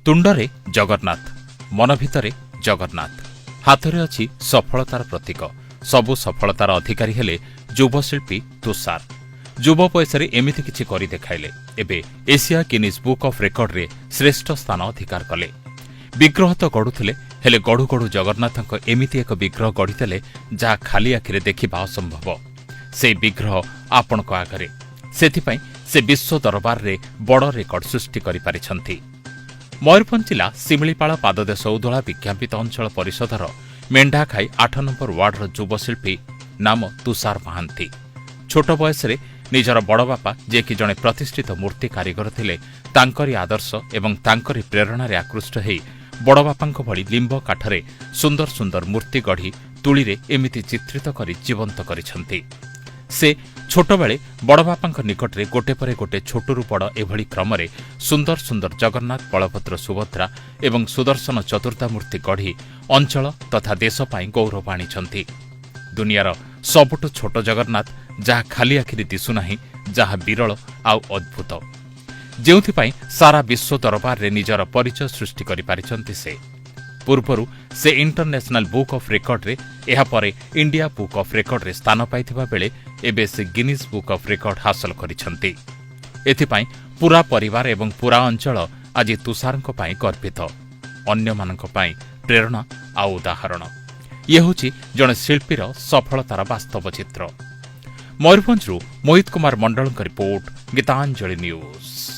ତୁଣ୍ଡରେ ଜଗନ୍ନାଥ, ମନ ଭିତରେ ଜଗନ୍ନାଥ, ହାତରେ ଅଛି ସଫଳତାର ପ୍ରତୀକ। ସବୁ ସଫଳତାର ଅଧିକାରୀ ହେଲେ ଯୁବଶିଳ୍ପୀ ତୁଷାର। ଯୁବ ବୟସରେ ଏମିତି କିଛି କରି ଦେଖାଇଲେ। ଏବେ ଏସିଆ ଗିନିଜ୍ ବୁକ୍ ଅଫ୍ ରେକର୍ଡରେ ଶ୍ରେଷ୍ଠ ସ୍ଥାନ ଅଧିକାର କଲେ। ବିଗ୍ରହ ତ ଗଢ଼ୁଥିଲେ, ହେଲେ ଗଢ଼ୁ ଗଢ଼ୁ ଜଗନ୍ନାଥଙ୍କ ଏମିତି ଏକ ବିଗ୍ରହ ଗଢ଼ିଦେଲେ ଯାହା ଖାଲି ଆଖିରେ ଦେଖିବା ଅସମ୍ଭବ। ସେହି ବିଗ୍ରହ ଆପଣଙ୍କ ଆଗରେ। ସେଥିପାଇଁ ସେ ବିଶ୍ୱ ଦରବାରରେ ବଡ଼ ରେକର୍ଡ ସୃଷ୍ଟି କରିପାରିଛନ୍ତି। ମୟୂରଭଞ୍ଜ ଜିଲ୍ଲା ଶିମିଳିପାଳ ପାଦଦେଶ ଉଦଳା ବିଜ୍ଞାପିତ ଅଞ୍ଚଳ ପରିଷଦର ମେଣ୍ଢାଖାଇ 8 ନମ୍ବର ୱାର୍ଡର ଯୁବଶିଳ୍ପୀ ନାମ ତୁଷାର ମହାନ୍ତି। ଛୋଟ ବୟସରେ ନିଜର ବଡ଼ବାପା, ଯିଏକି ଜଣେ ପ୍ରତିଷ୍ଠିତ ମୂର୍ତ୍ତି କାରିଗର ଥିଲେ, ତାଙ୍କରି ଆଦର୍ଶ ଏବଂ ତାଙ୍କରି ପ୍ରେରଣାରେ ଆକୃଷ୍ଟ ହୋଇ ବଡ଼ବାପାଙ୍କ ଭଳି ଲିମ୍ବ କାଠରେ ସୁନ୍ଦର ସୁନ୍ଦର ମୂର୍ତ୍ତି ଗଢ଼ି ତୁଳିରେ ଏମିତି ଚିତ୍ରିତ କରି ଜୀବନ୍ତ କରିଛନ୍ତି। ସେ ଛୋଟବେଳେ ବଡ଼ବାପାଙ୍କ ନିକଟରେ ଗୋଟେ ପରେ ଗୋଟେ ଛୋଟରୁ ବଡ଼ ଏଭଳି କ୍ରମରେ ସୁନ୍ଦର ସୁନ୍ଦର ଜଗନ୍ନାଥ, ବଳଭଦ୍ର, ସୁଭଦ୍ରା ଏବଂ ସୁଦର୍ଶନ ଚତୁର୍ଦ୍ଧା ମୂର୍ତ୍ତି ଗଢ଼ି ଅଞ୍ଚଳ ତଥା ଦେଶ ପାଇଁ ଗୌରବ ଆଣିଛନ୍ତି। ଦୁନିଆର ସବୁଠୁ ଛୋଟ ଜଗନ୍ନାଥ, ଯାହା ଖାଲି ଆଖିରେ ଦିଶୁନାହିଁ, ଯାହା ବିରଳ ଆଉ ଅଦ୍ଭୁତ, ଯେଉଁଥିପାଇଁ ସାରା ବିଶ୍ୱ ଦରବାରରେ ନିଜର ପରିଚୟ ସୃଷ୍ଟି କରିପାରିଛନ୍ତି ସେ। ପୂର୍ବରୁ ସେ ଇଣ୍ଟରନ୍ୟାସନାଲ ବୁକ୍ ଅଫ୍ ରେକର୍ଡରେ, ଏହାପରେ ଇଣ୍ଡିଆ ବୁକ୍ ଅଫ୍ ରେକର୍ଡରେ ସ୍ଥାନ ପାଇଥିବା ବେଳେ ଏବେ ସେ ଗିନିଜ୍ ବୁକ୍ ଅଫ୍ ରେକର୍ଡ ହାସଲ କରିଛନ୍ତି। ଏଥିପାଇଁ ପୂରା ପରିବାର ଏବଂ ପୂରା ଅଞ୍ଚଳ ଆଜି ତୁଷାରଙ୍କ ପାଇଁ ଗର୍ବିତ, ଅନ୍ୟମାନଙ୍କ ପାଇଁ ପ୍ରେରଣା ଆଉ ଉଦାହରଣ। ଇଏ ହେଉଛି ଜଣେ ଶିଳ୍ପୀର ସଫଳତାର ବାସ୍ତବ ଚିତ୍ର। ମୟୂରଭଞ୍ଜରୁ ମୋହିତ କୁମାର ମଣ୍ଡଳଙ୍କ ରିପୋର୍ଟ, ଗୀତାଞ୍ଜଳି ନ୍ୟୁଜ୍।